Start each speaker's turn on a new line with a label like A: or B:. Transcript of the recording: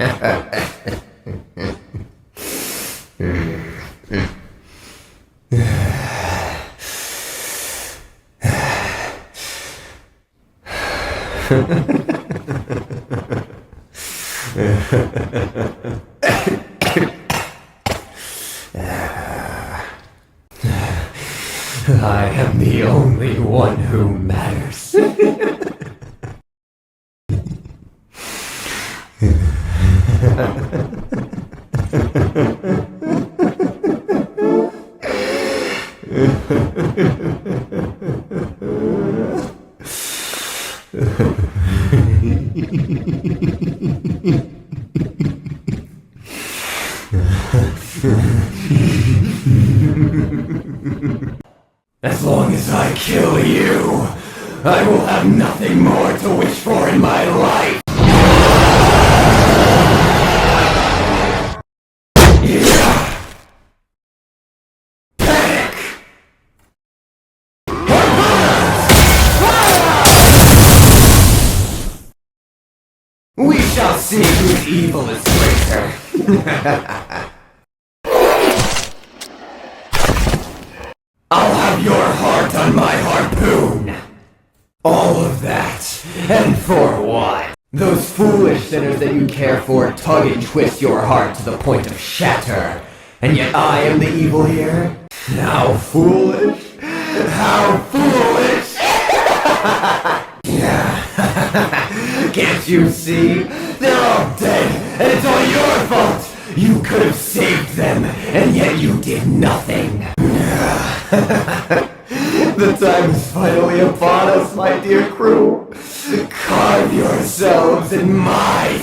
A: I am the only one who matters. As long as I kill you, I will have nothing more to wish for in my life. Panic! We shall see whose evil is greater. I'll have your heart on my harpoon. All of that. And for what? Those foolish sinners that you care for tug and twist your heart to the point of shatter. And yet I am the evil here? How foolish? How foolish? Can't you see? They're all dead, and it's all your fault! You could have saved them, and yet you did nothing. The time is finally upon us, my dear crew. Carve yourselves in my